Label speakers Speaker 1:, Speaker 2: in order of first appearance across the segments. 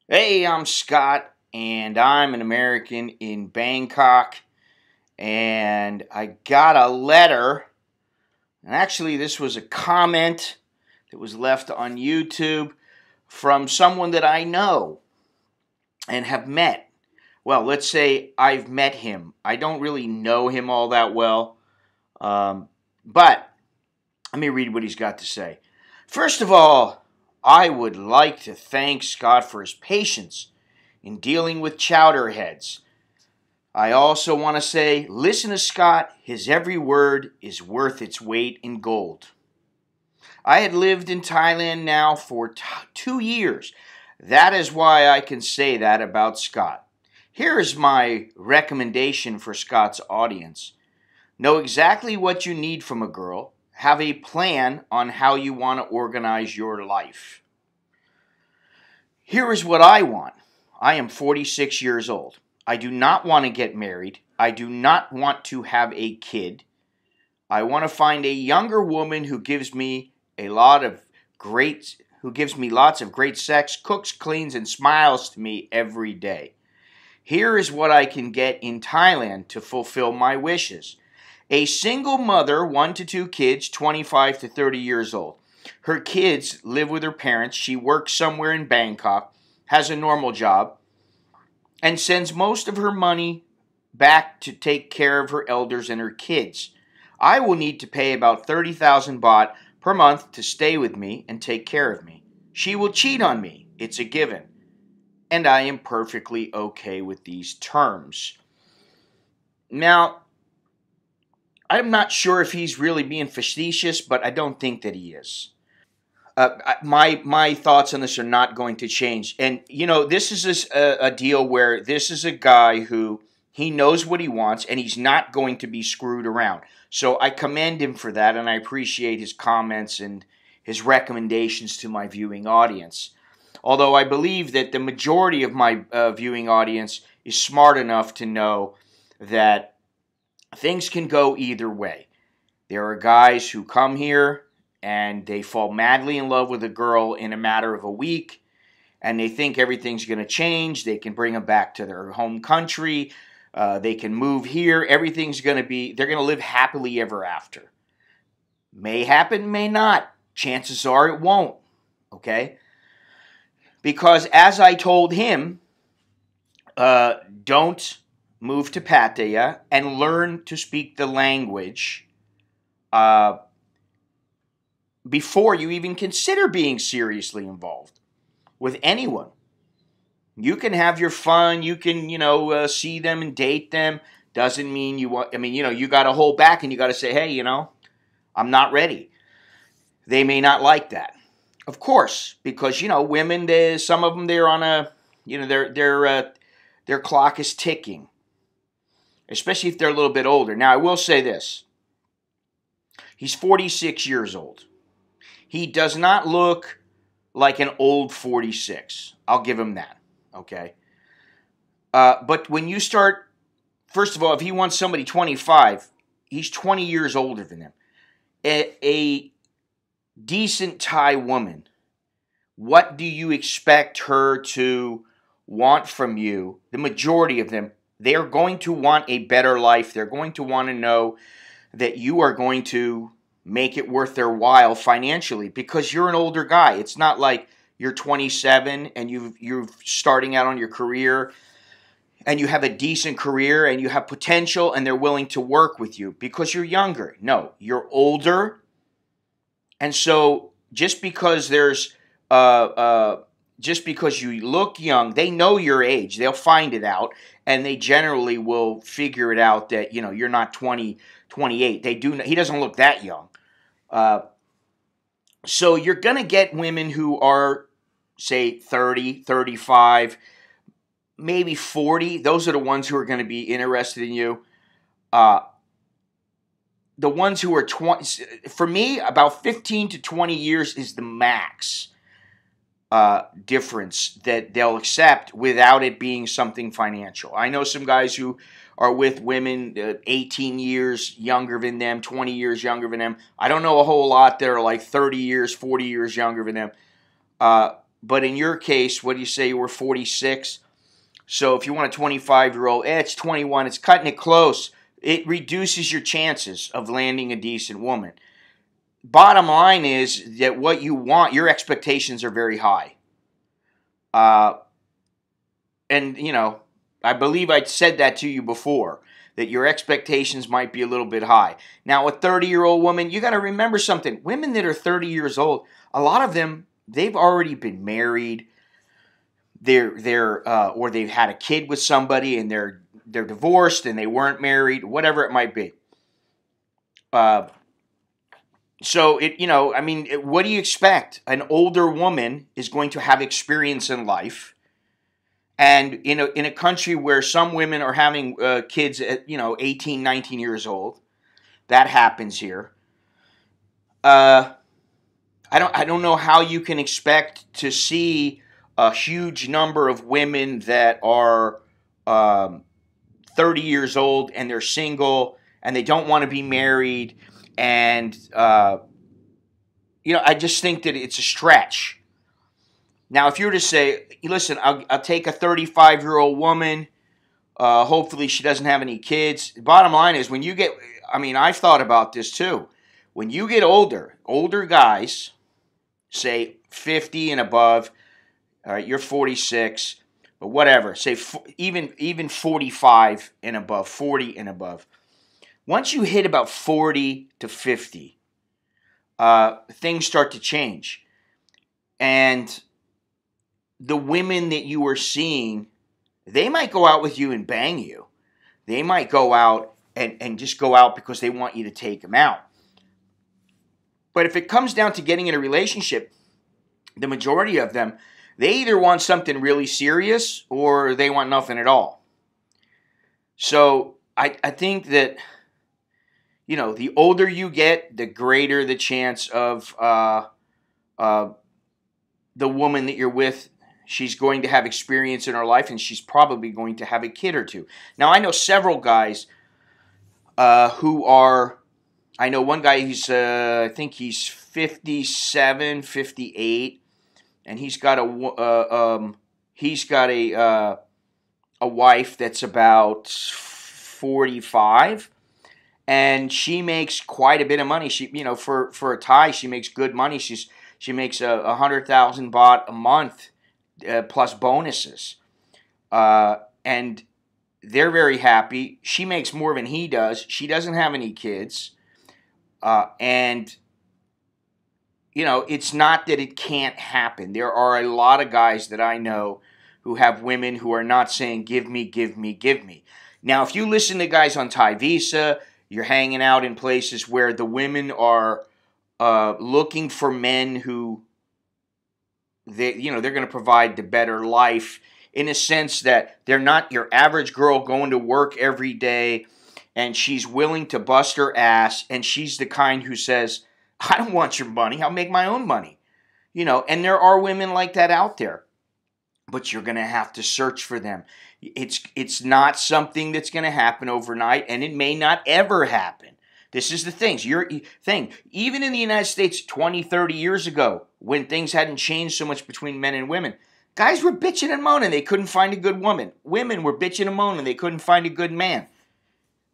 Speaker 1: Hey, I'm Scott, and I'm an American in Bangkok, and I got a letter, and actually, this was a comment that was left on YouTube from someone that I know and have met. Well, let's say I've met him. I don't really know him all that well, but let me read what he's got to say. First of all, I would like to thank Scott for his patience in dealing with chowderheads. I also want to say, listen to Scott. His every word is worth its weight in gold. I had lived in Thailand now for 2 years. That is why I can say that about Scott. Here is my recommendation for Scott's audience. Know exactly what you need from a girl. Have a plan on how you want to organize your life. Here is what I want. I am 46 years old. I do not want to get married. I do not want to have a kid. I want to find a younger woman who gives me lots of great sex, cooks, cleans, and smiles to me every day. Here is what I can get in Thailand to fulfill my wishes. A single mother, 1 to 2 kids, 25 to 30 years old. Her kids live with her parents. She works somewhere in Bangkok, has a normal job, and sends most of her money back to take care of her elders and her kids. I will need to pay about 30,000 baht per month to stay with me and take care of me. She will cheat on me. It's a given. And I am perfectly okay with these terms. Now, I'm not sure if he's really being facetious, but I don't think that he is. My thoughts on this are not going to change. And, this is a deal where this is a guy who he knows what he wants, and he's not going to be screwed around. So I commend him for that, and I appreciate his comments and his recommendations to my viewing audience. Although I believe that the majority of my viewing audience is smart enough to know that things can go either way. There are guys who come here and they fall madly in love with a girl in a matter of a week, and they think everything's going to change. They can bring them back to their home country. They can move here. Everything's going to be, they're going to live happily ever after. May happen, may not. Chances are it won't. Okay? Because as I told him, don't move to Pattaya and learn to speak the language before you even consider being seriously involved with anyone. You can have your fun. You can, see them and date them. Doesn't mean you want, you got to hold back and you got to say, hey, I'm not ready. They may not like that. Of course, because, women, some of them, they're on a, their clock is ticking. Especially if they're a little bit older. Now, I will say this. He's 46 years old. He does not look like an old 46. I'll give him that. Okay? But when you start, first of all, if he wants somebody 25, he's 20 years older than him. A decent Thai woman, what do you expect her to want from you? The majority of them, they're going to want a better life. They're going to want to know that you are going to make it worth their while financially because you're an older guy. It's not like you're 27 and you're starting out on your career and you have a decent career and you have potential and they're willing to work with you because you're younger. No, you're older. And so just because just because you look young, they know your age. They'll find it out, and they generally will figure it out that, you're not 20, 28. He doesn't look that young. So you're going to get women who are, say, 30, 35, maybe 40. Those are the ones who are going to be interested in you. The ones who are 20, for me, about 15 to 20 years is the max difference that they'll accept without it being something financial. I know some guys who are with women 18 years younger than them, 20 years younger than them. I don't know a whole lot that are like 30 years, 40 years younger than them. But in your case, what do you say? You were 46. So if you want a 25-year-old, it's 21. It's cutting it close. It reduces your chances of landing a decent woman. Bottom line is that what you want, your expectations are very high. And, I believe I said that to you before, that your expectations might be a little bit high. Now, a 30-year-old woman, you got to remember something. Women that are 30 years old, a lot of them, they've already been married. Or they've had a kid with somebody and they're divorced and they weren't married, whatever it might be. So what do you expect? An older woman is going to have experience in life. And in a country where some women are having kids at 18, 19 years old, that happens here. I don't know how you can expect to see a huge number of women that are 30 years old and they're single and they don't want to be married. And, I just think that it's a stretch. Now, if you were to say, listen, I'll take a 35-year-old woman, hopefully she doesn't have any kids. The bottom line is when you get, I've thought about this too. When you get older guys, say 50 and above, all right, you're 46, but whatever, say even 45 and above, 40 and above. Once you hit about 40 to 50, things start to change. And the women that you are seeing, they might go out with you and bang you. They might go out and just go out because they want you to take them out. But if it comes down to getting in a relationship, the majority of them, they either want something really serious or they want nothing at all. So I think that, the older you get, the greater the chance of the woman that you're with, she's going to have experience in her life and she's probably going to have a kid or two. Now, I know several guys I know one guy who's, I think he's 57, 58, and he's got a wife that's about 45, and she makes quite a bit of money. She, for a Thai, she makes good money. She makes 100,000 baht a month plus bonuses, and they're very happy. She makes more than he does. She doesn't have any kids. And it's not that it can't happen. There are a lot of guys that I know who have women who are not saying, give me, give me, give me. Now, if you listen to guys on Thai Visa, you're hanging out in places where the women are looking for men who, they're going to provide the better life in a sense that they're not your average girl going to work every day and she's willing to bust her ass, and she's the kind who says, I don't want your money, I'll make my own money. And there are women like that out there. But you're going to have to search for them. It's not something that's going to happen overnight, and it may not ever happen. This is the thing. Even in the United States 20, 30 years ago, when things hadn't changed so much between men and women, guys were bitching and moaning they couldn't find a good woman. Women were bitching and moaning they couldn't find a good man.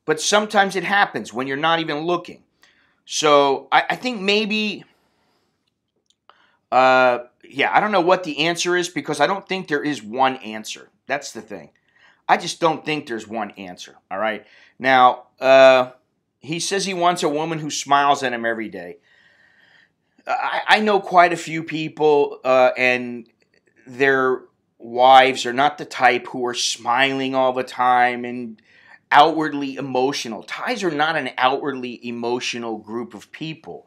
Speaker 1: But sometimes it happens when you're not even looking. So I think maybe, I don't know what the answer is, because I don't think there is one answer. That's the thing. I just don't think there's one answer, all right? Now, he says he wants a woman who smiles at him every day. I know quite a few people, and their wives are not the type who are smiling all the time and outwardly emotional. Thais are not an outwardly emotional group of people.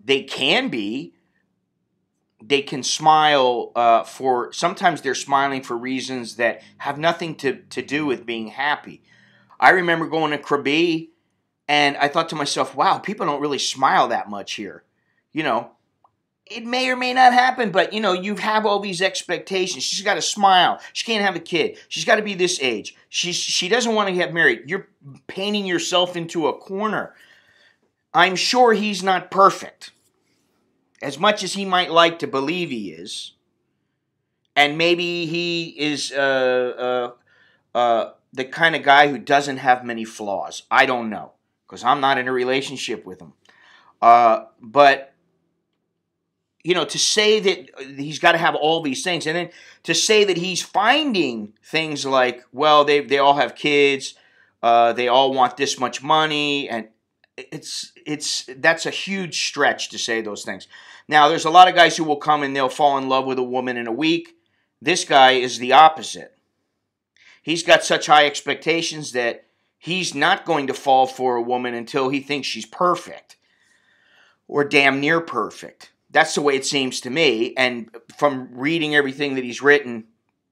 Speaker 1: They can be. They can smile sometimes they're smiling for reasons that have nothing to do with being happy. I remember going to Krabi, and I thought to myself, wow, people don't really smile that much here. It may or may not happen, but, you have all these expectations. She's got to smile. She can't have a kid. She's got to be this age. She doesn't want to get married. You're painting yourself into a corner. I'm sure he's not perfect. As much as he might like to believe he is, and maybe he is the kind of guy who doesn't have many flaws. I don't know, because I'm not in a relationship with him. But to say that he's got to have all these things, and then to say that he's finding things like, well, they all have kids, they all want this much money, and that's a huge stretch to say those things. Now, there's a lot of guys who will come and they'll fall in love with a woman in a week. This guy is the opposite. He's got such high expectations that he's not going to fall for a woman until he thinks she's perfect or damn near perfect. That's the way it seems to me. And from reading everything that he's written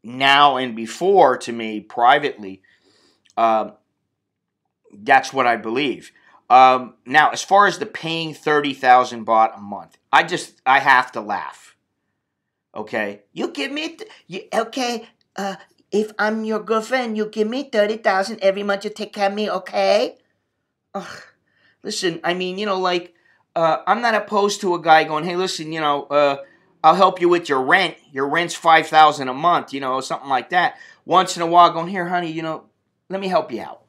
Speaker 1: now and before to me privately, that's what I believe. Now, as far as the paying 30,000 baht a month, I have to laugh. Okay? You give me, if I'm your girlfriend, you give me 30,000 every month, you take care of me, okay? Ugh. Listen, I mean, I'm not opposed to a guy going, hey, listen, I'll help you with your rent. Your rent's 5,000 a month, something like that. Once in a while going, here, honey, let me help you out.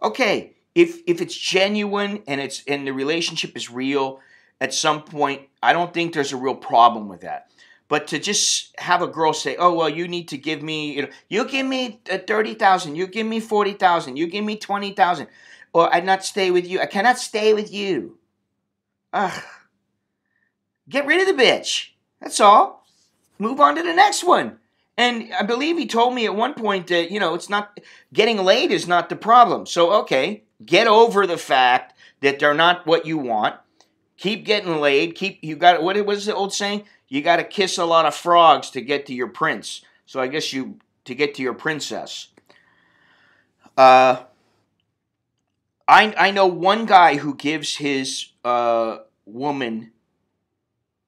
Speaker 1: Okay, if it's genuine and the relationship is real, at some point, I don't think there's a real problem with that. But to just have a girl say, oh, well, you need to give me, you give me 30,000, you give me 40,000, you give me 20,000, or I cannot stay with you. Ugh. Get rid of the bitch. That's all. Move on to the next one. And I believe he told me at one point that, it's not, getting laid is not the problem. So, okay, get over the fact that they're not what you want. Keep getting laid. What is the old saying? You got to kiss a lot of frogs to get to your prince. So I guess to get to your princess. I know one guy who gives his woman,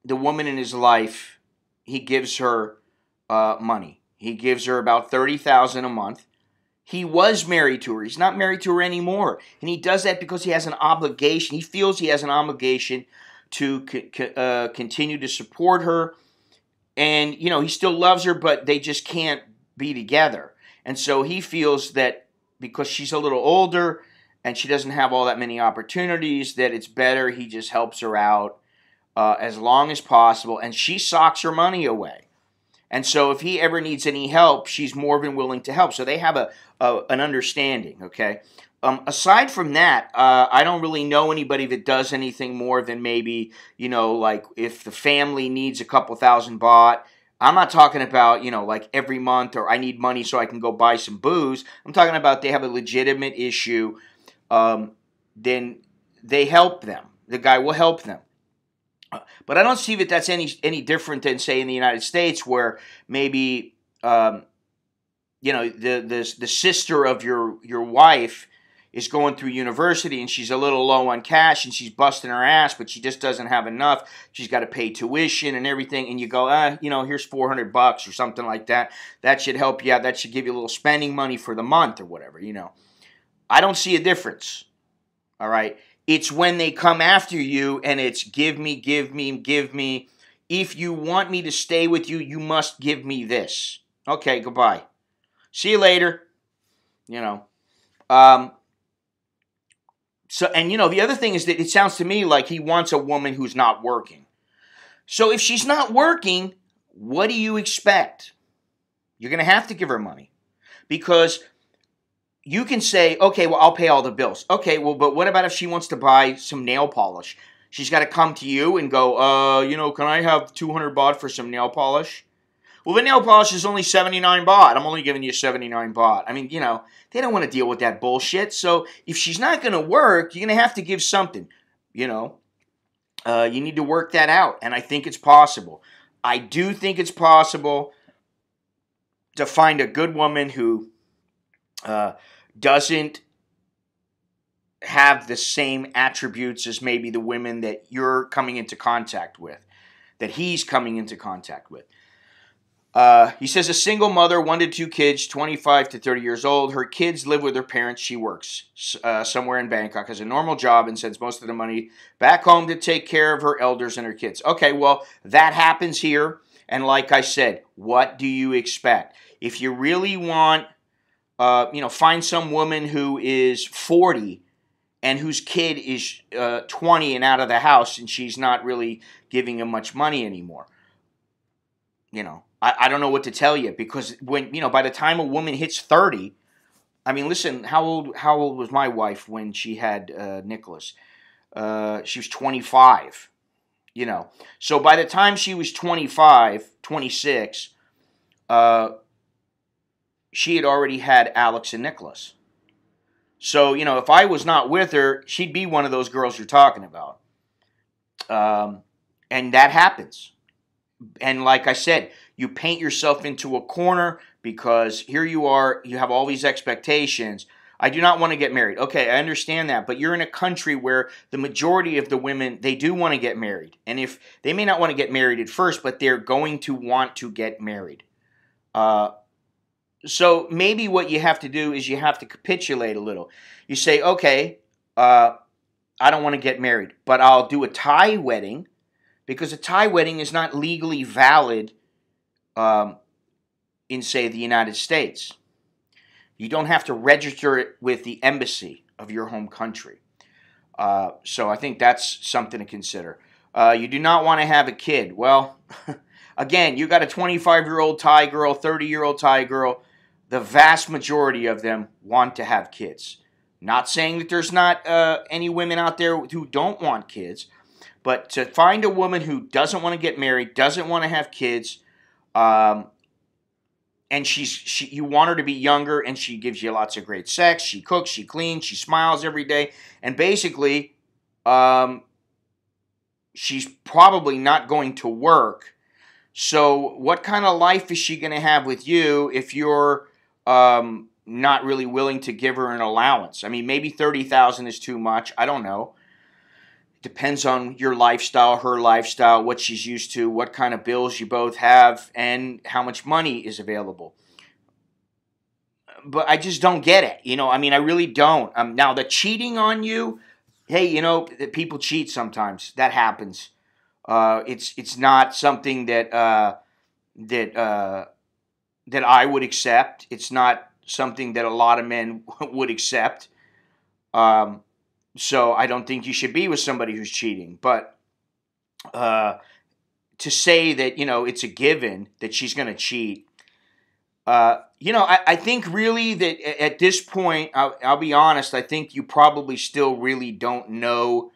Speaker 1: the woman in his life, he gives her money. He gives her about 30,000 a month. He was married to her. He's not married to her anymore. And he does that because he has an obligation. He feels he has an obligation to continue to support her. And, he still loves her, but they just can't be together. And so he feels that because she's a little older and she doesn't have all that many opportunities, that it's better he just helps her out as long as possible. And she socks her money away. And so if he ever needs any help, she's more than willing to help. So they have an understanding, okay? Aside from that, I don't really know anybody that does anything more than maybe, like if the family needs a couple thousand baht. I'm not talking about, like every month or I need money so I can go buy some booze. I'm talking about they have a legitimate issue. Then they help them. The guy will help them. But I don't see that that's any different than, say, in the United States, where maybe the sister of your wife is going through university and she's a little low on cash and she's busting her ass, but she just doesn't have enough. She's got to pay tuition and everything, and you go, here's $400 or something like that. That should help you out. That should give you a little spending money for the month or whatever. I don't see a difference. All right. It's when they come after you and it's give me, give me, give me. If you want me to stay with you, you must give me this. Okay, goodbye. See you later. The other thing is that it sounds to me like he wants a woman who's not working. So if she's not working, what do you expect? You're going to have to give her money. Because you can say, okay, well, I'll pay all the bills. Okay, well, but what about if she wants to buy some nail polish? She's got to come to you and go, can I have 200 baht for some nail polish? Well, the nail polish is only 79 baht. I'm only giving you 79 baht. I mean, they don't want to deal with that bullshit. So if she's not going to work, you're going to have to give something. You need to work that out. And I think it's possible. I do think it's possible to find a good woman who doesn't have the same attributes as maybe the women that you're coming into contact with, that he's coming into contact with. He says a single mother, 1 to 2 kids, 25 to 30 years old. Her kids live with her parents. She works somewhere in Bangkok, has a normal job, and sends most of the money back home to take care of her elders and her kids. Okay, well, that happens here. And like I said, what do you expect? If you really want, find some woman who is 40 and whose kid is 20 and out of the house, and she's not really giving him much money anymore. I don't know what to tell you, because when, by the time a woman hits 30, I mean, listen, how old was my wife when she had Nicholas? She was 25, So by the time she was 25, 26, she had already had Alex and Nicholas. So, if I was not with her, she'd be one of those girls you're talking about. And that happens. And like I said, you paint yourself into a corner because here you are, you have all these expectations. I do not want to get married. Okay, I understand that, but you're in a country where the majority of the women, they do want to get married. And if they may not want to get married at first, but they're going to want to get married. So maybe what you have to do is you have to capitulate a little. You say, okay, I don't want to get married, but I'll do a Thai wedding, because a Thai wedding is not legally valid in, say, the United States. You don't have to register it with the embassy of your home country. So I think that's something to consider. You do not want to have a kid. Well, again, you got a 25-year-old Thai girl, 30-year-old Thai girl. The vast majority of them want to have kids. Not saying that there's not any women out there who don't want kids, but to find a woman who doesn't want to get married, doesn't want to have kids, and you want her to be younger, and she gives you lots of great sex, she cooks, she cleans, she smiles every day, and basically, she's probably not going to work. So what kind of life is she going to have with you if you're not really willing to give her an allowance? I mean, maybe $30,000 is too much. I don't know. Depends on your lifestyle, her lifestyle, what she's used to, what kind of bills you both have, and how much money is available. But I just don't get it. I mean, I really don't. Now, the cheating on you, hey, people cheat sometimes. That happens. It's not something that I would accept. It's not something that a lot of men would accept. So I don't think you should be with somebody who's cheating. But to say that, it's a given that she's going to cheat, I think really that at this point, I'll be honest, I think you probably still really don't know.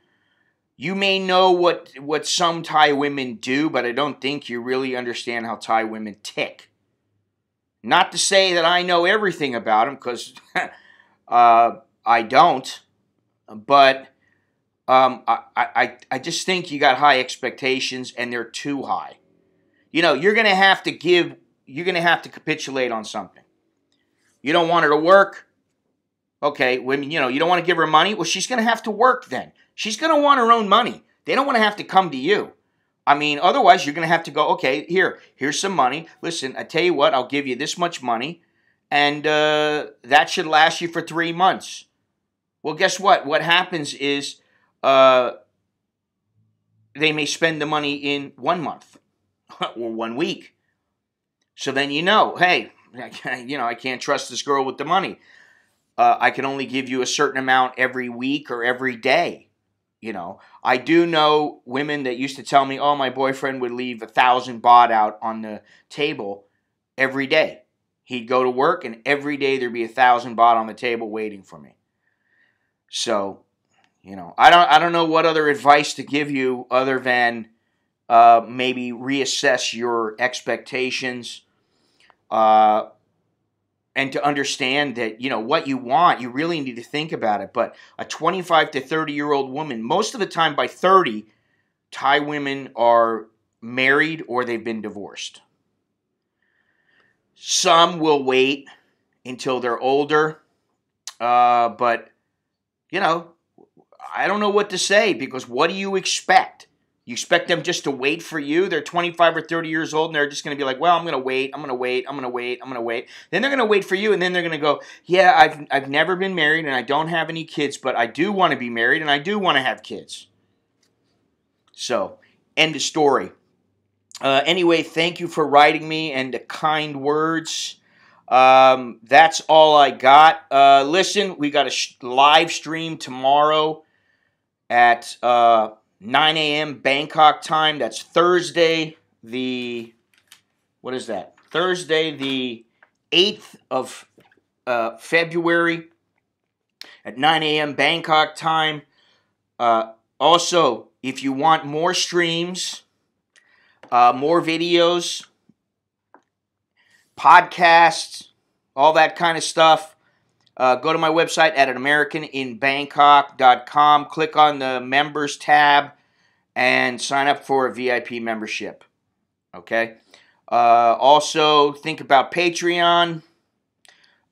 Speaker 1: You may know what some Thai women do, but I don't think you really understand how Thai women tick. Not to say that I know everything about them, because I don't. But I just think you got high expectations, and they're too high. You're going to have to capitulate on something. You don't want her to work. Okay, when you don't want to give her money, well, she's going to have to work then. She's going to want her own money. They don't want to have to come to you. I mean, otherwise you're going to have to go, okay, here's some money. Listen, I tell you what, I'll give you this much money, and that should last you for 3 months. Well, guess what? What happens is they may spend the money in 1 month or 1 week. So then hey, I can't trust this girl with the money. I can only give you a certain amount every week or every day. I do know women that used to tell me, oh, my boyfriend would leave 1,000 baht out on the table every day. He'd go to work, and every day there'd be 1,000 baht on the table waiting for me. So, I don't know what other advice to give you other than maybe reassess your expectations, and to understand that, what you want, you really need to think about it. But a 25 to 30-year-old woman, most of the time by 30, Thai women are married or they've been divorced. Some will wait until they're older, but I don't know what to say, because what do you expect? You expect them just to wait for you? They're 25 or 30 years old, and they're just going to be like, well, I'm going to wait. Then they're going to wait for you, and then they're going to go, yeah, I've never been married, and I don't have any kids, but I do want to be married, and I do want to have kids. So, end of story. Anyway, thank you for writing me and the kind words. That's all I got. Listen, we got a live stream tomorrow at 9 a.m. Bangkok time. That's Thursday, what is that? Thursday, the 8th of February at 9 a.m. Bangkok time. Also, if you want more streams, more videos, podcasts, all that kind of stuff, go to my website at anamericaninbangkok.com. Click on the members tab and sign up for a VIP membership. Okay? Also, think about Patreon.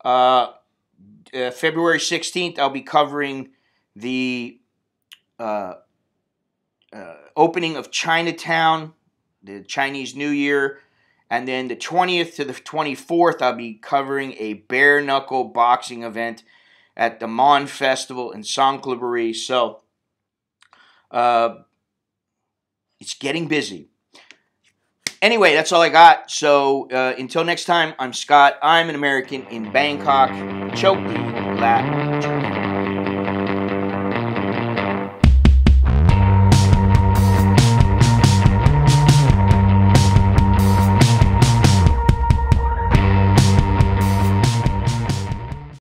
Speaker 1: February 16th, I'll be covering the opening of Chinatown, the Chinese New Year. And then the 20th to the 24th, I'll be covering a bare-knuckle boxing event at the Mon Festival in Songkhlaburi. So, it's getting busy. Anyway, that's all I got. So, until next time, I'm Scott. I'm an American in Bangkok. Choke the lap.